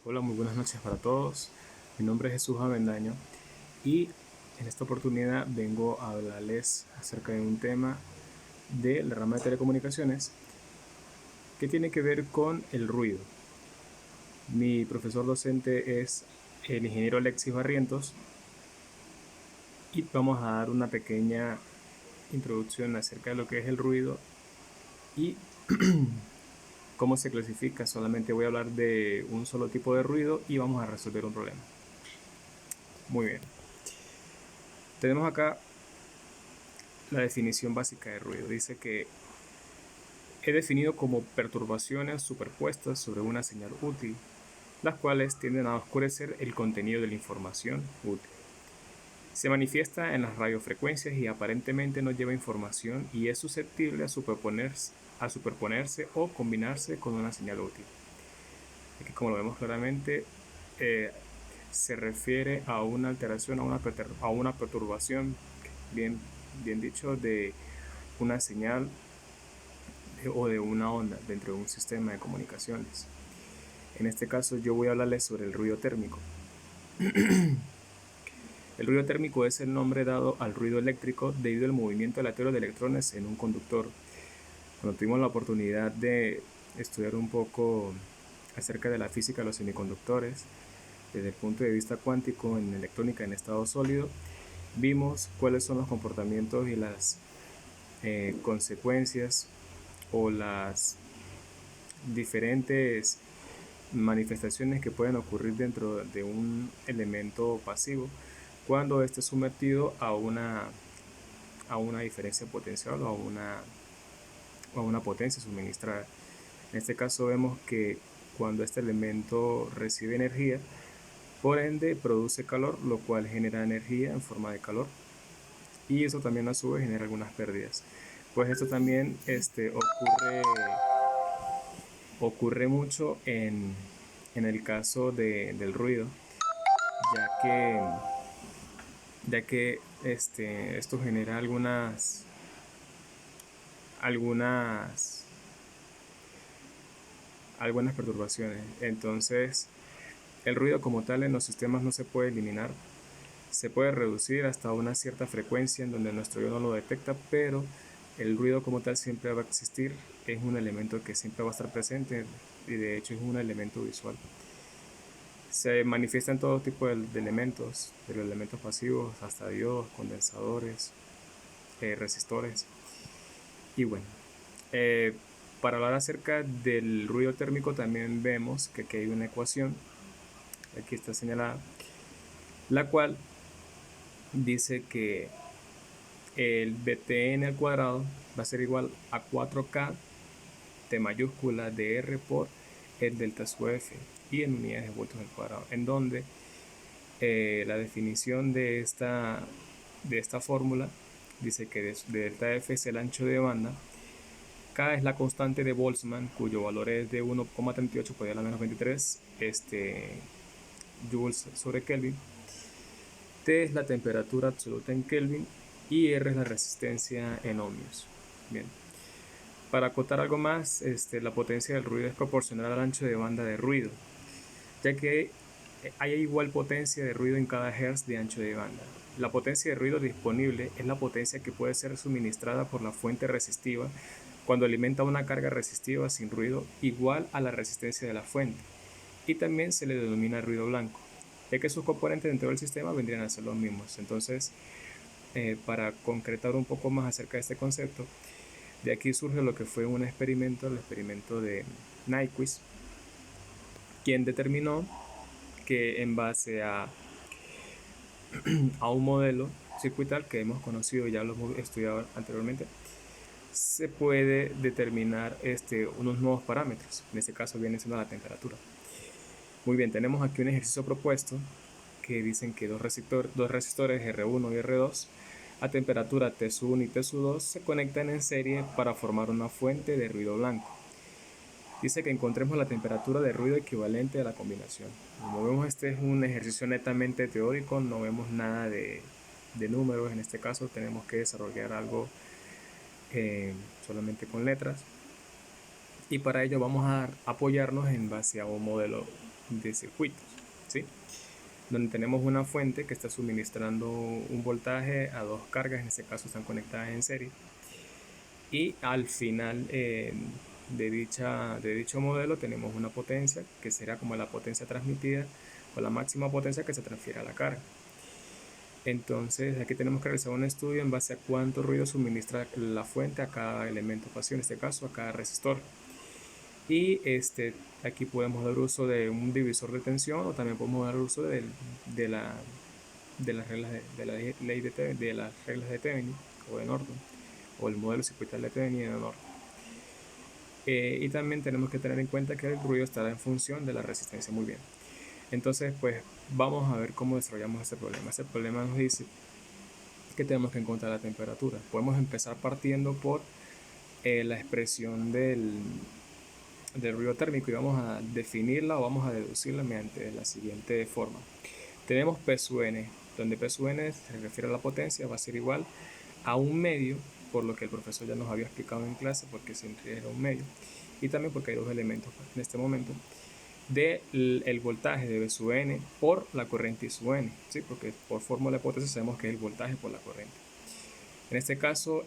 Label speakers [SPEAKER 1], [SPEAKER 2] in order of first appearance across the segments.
[SPEAKER 1] Hola, muy buenas noches para todos. Mi nombre es Jesús Avendaño y en esta oportunidad vengo a hablarles acerca de un tema de la rama de telecomunicaciones que tiene que ver con el ruido. Mi profesor docente es el ingeniero Alexis Barrientos y vamos a dar una pequeña introducción acerca de lo que es el ruido y cómo se clasifica. Solamente voy a hablar de un solo tipo de ruido y vamos a resolver un problema. Muy bien. Tenemos acá la definición básica de ruido. Dice que es definido como perturbaciones superpuestas sobre una señal útil, las cuales tienden a oscurecer el contenido de la información útil. Se manifiesta en las radiofrecuencias y aparentemente no lleva información y es susceptible a superponerse o combinarse con una señal útil. Aquí, como lo vemos claramente, eh, se refiere a una alteración, a una perturbación, bien, bien dicho, de una señal o de una onda dentro de un sistema de comunicaciones. En este caso yo voy a hablarles sobre el ruido térmico. El ruido térmico es el nombre dado al ruido eléctrico debido al movimiento aleatorio de electrones en un conductor. Cuando tuvimos la oportunidad de estudiar un poco acerca de la física de los semiconductores, desde el punto de vista cuántico en electrónica en estado sólido, vimos cuáles son los comportamientos y las consecuencias o las diferentes manifestaciones que pueden ocurrir dentro de un elemento pasivo cuando esté sometido a una diferencia potencial o a una potencia suministrada. En este caso vemos que cuando este elemento recibe energía, por ende produce calor, lo cual genera energía en forma de calor y eso también a su vez genera algunas pérdidas. Pues esto también ocurre mucho en el caso del ruido, ya que, esto genera algunas, algunas perturbaciones. Entonces, el ruido como tal en los sistemas no se puede eliminar, se puede reducir hasta una cierta frecuencia en donde nuestro oído no lo detecta, pero el ruido como tal siempre va a existir, es un elemento que siempre va a estar presente y de hecho es un elemento visual. Se manifiesta en todo tipo de elementos, de los elementos pasivos hasta diodos, condensadores, resistores. Y bueno, eh, para hablar acerca del ruido térmico también vemos que aquí hay una ecuación, aquí está señalada, la cual dice que el BTN al cuadrado va a ser igual a 4K T mayúscula de R por el delta sub F y en unidades de voltios al cuadrado, en donde la definición de esta fórmula dice que de delta F es el ancho de banda, K es la constante de Boltzmann, cuyo valor es de 1,38 por 10 a la menos 23 joules sobre Kelvin. T es la temperatura absoluta en Kelvin y R es la resistencia en ohmios. Bien. Para acotar algo más, la potencia del ruido es proporcional al ancho de banda de ruido, ya que hay igual potencia de ruido en cada hertz de ancho de banda. La potencia de ruido disponible es la potencia que puede ser suministrada por la fuente resistiva cuando alimenta una carga resistiva sin ruido igual a la resistencia de la fuente, y también se le denomina ruido blanco, ya que sus componentes dentro del sistema vendrían a ser los mismos. Entonces, para concretar un poco más acerca de este concepto, de aquí surge lo que fue un experimento, el experimento de Nyquist, quien determinó que en base a un modelo circuital que hemos conocido, ya lo hemos estudiado anteriormente, se puede determinar unos nuevos parámetros. En este caso viene siendo la temperatura. Muy bien, tenemos aquí un ejercicio propuesto que dicen que dos resistores R1 y R2 a temperatura T1 y T2 se conectan en serie para formar una fuente de ruido blanco. Dice que encontremos la temperatura de ruido equivalente a la combinación. Como vemos, este es un ejercicio netamente teórico, no vemos nada de números. En este caso tenemos que desarrollar algo solamente con letras. Y para ello vamos a apoyarnos en base a un modelo de circuitos, ¿sí? Donde tenemos una fuente que está suministrando un voltaje a dos cargas, en este caso están conectadas en serie, y al final de dicho modelo tenemos una potencia que será como la potencia transmitida o la máxima potencia que se transfiere a la carga. Entonces aquí tenemos que realizar un estudio en base a cuánto ruido suministra la fuente a cada elemento pasivo, en este caso a cada resistor. Y aquí podemos dar uso de un divisor de tensión, o también podemos dar uso de las reglas de la ley de las reglas de Thevenin o de Norton, o el modelo circuital de Thevenin y de Norton. Y también tenemos que tener en cuenta que el ruido estará en función de la resistencia. Muy bien. Entonces, pues vamos a ver cómo desarrollamos este problema. Este problema nos dice que tenemos que encontrar la temperatura. Podemos empezar partiendo por la expresión del ruido térmico, y vamos a definirla o vamos a deducirla mediante la siguiente forma. Tenemos P sub n, donde P sub n se refiere a la potencia, va a ser igual a un medio, por lo que el profesor ya nos había explicado en clase, porque siempre era un medio, y también porque hay dos elementos en este momento, del voltaje de V sub n por la corriente I sub n, ¿sí? Porque por fórmula de potencia sabemos que es el voltaje por la corriente. En este caso,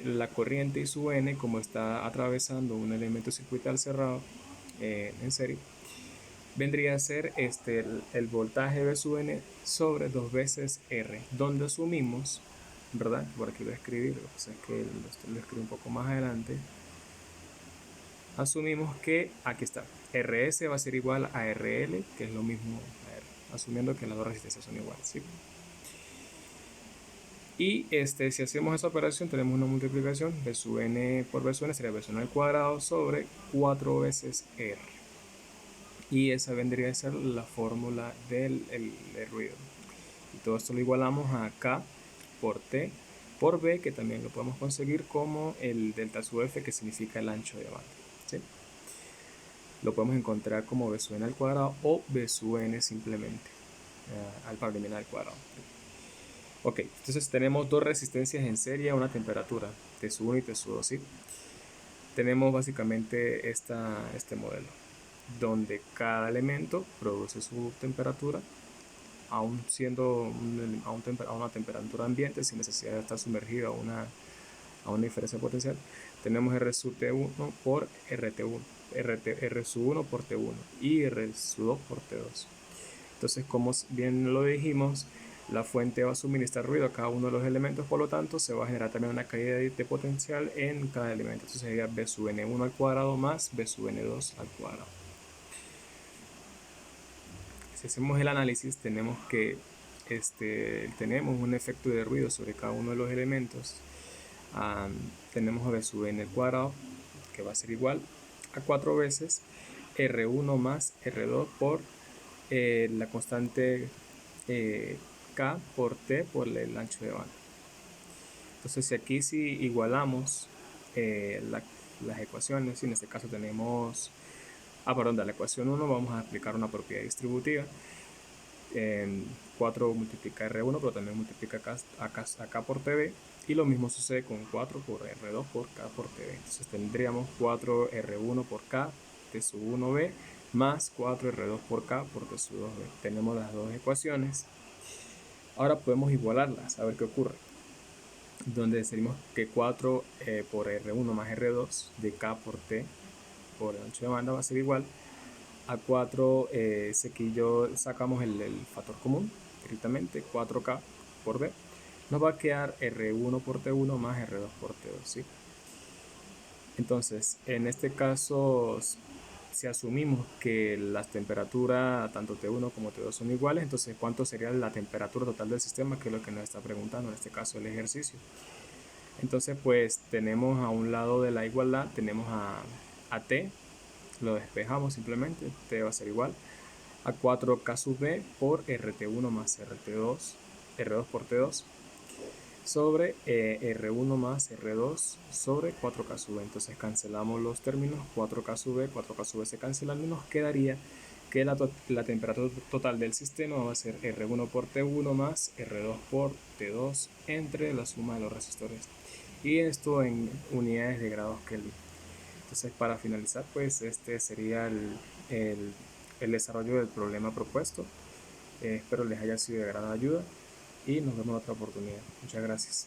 [SPEAKER 1] la corriente I sub n, como está atravesando un elemento circuital cerrado en serie, vendría a ser el voltaje V sub n sobre 2 veces R, donde asumimos, ¿verdad? Por aquí lo voy a escribir, lo que pasa es que lo escribo un poco más adelante. Asumimos que aquí está, RS va a ser igual a RL, que es lo mismo a R, asumiendo que las dos resistencias son iguales, ¿sí? Y si hacemos esa operación, tenemos una multiplicación, V sub n por V sub n sería V sub n al cuadrado sobre 4 veces R. Y esa vendría a ser la fórmula del ruido. Y todo esto lo igualamos a K por T por B, que también lo podemos conseguir como el delta sub F, que significa el ancho de banda, ¿sí? Lo podemos encontrar como V sub n al cuadrado o V sub n simplemente al parámetro al cuadrado. Ok, entonces tenemos dos resistencias en serie a una temperatura, T sub 1 y T sub 2, ¿sí? Tenemos básicamente este modelo, donde cada elemento produce su temperatura, aún siendo a una temperatura ambiente, sin necesidad de estar sumergido a una diferencia potencial. Tenemos R sub T1 por RT1, R sub 1 por T1 y R sub 2 por T2. Entonces, como bien lo dijimos, la fuente va a suministrar ruido a cada uno de los elementos, por lo tanto se va a generar también una caída de potencial en cada elemento. Entonces sería V sub n1 al cuadrado más V sub n2 al cuadrado. Si hacemos el análisis, tenemos que tenemos un efecto de ruido sobre cada uno de los elementos. Tenemos V sub n al cuadrado, que va a ser igual a 4 veces R1 más R2 por la constante K por T por el ancho de banda. Entonces aquí si igualamos las ecuaciones, y en este caso tenemos de la ecuación 1 vamos a aplicar una propiedad distributiva. 4 multiplica R1, pero también multiplica K por TB, y lo mismo sucede con 4 por R2 por K por TB. Entonces tendríamos 4R1 por K T sub 1B más 4R2 por K por T sub 2B. Tenemos las dos ecuaciones. Ahora podemos igualarlas, a ver qué ocurre. Donde decimos que 4 por R1 más R2 de K por T por el ancho de banda va a ser igual a 4, si aquí sacamos el factor común directamente, 4K por B, nos va a quedar R1 por T1 más R2 por T2, ¿sí? Entonces, en este caso, si asumimos que las temperaturas tanto T1 como T2 son iguales, entonces ¿cuánto sería la temperatura total del sistema? Que es lo que nos está preguntando en este caso el ejercicio. Entonces, pues tenemos a un lado de la igualdad, tenemos a T, lo despejamos simplemente, T va a ser igual a 4K sub B por RT1 más RT2, R2 por T2 sobre R1 más R2 sobre 4K sub B. Entonces cancelamos los términos, 4K sub B, 4K sub B se cancelan y nos quedaría que la temperatura total del sistema va a ser R1 por T1 más R2 por T2 entre la suma de los resistores. Y esto en unidades de grados Kelvin. Entonces para finalizar, pues este sería el el desarrollo del problema propuesto. Espero les haya sido de gran ayuda y nos vemos en otra oportunidad. Muchas gracias.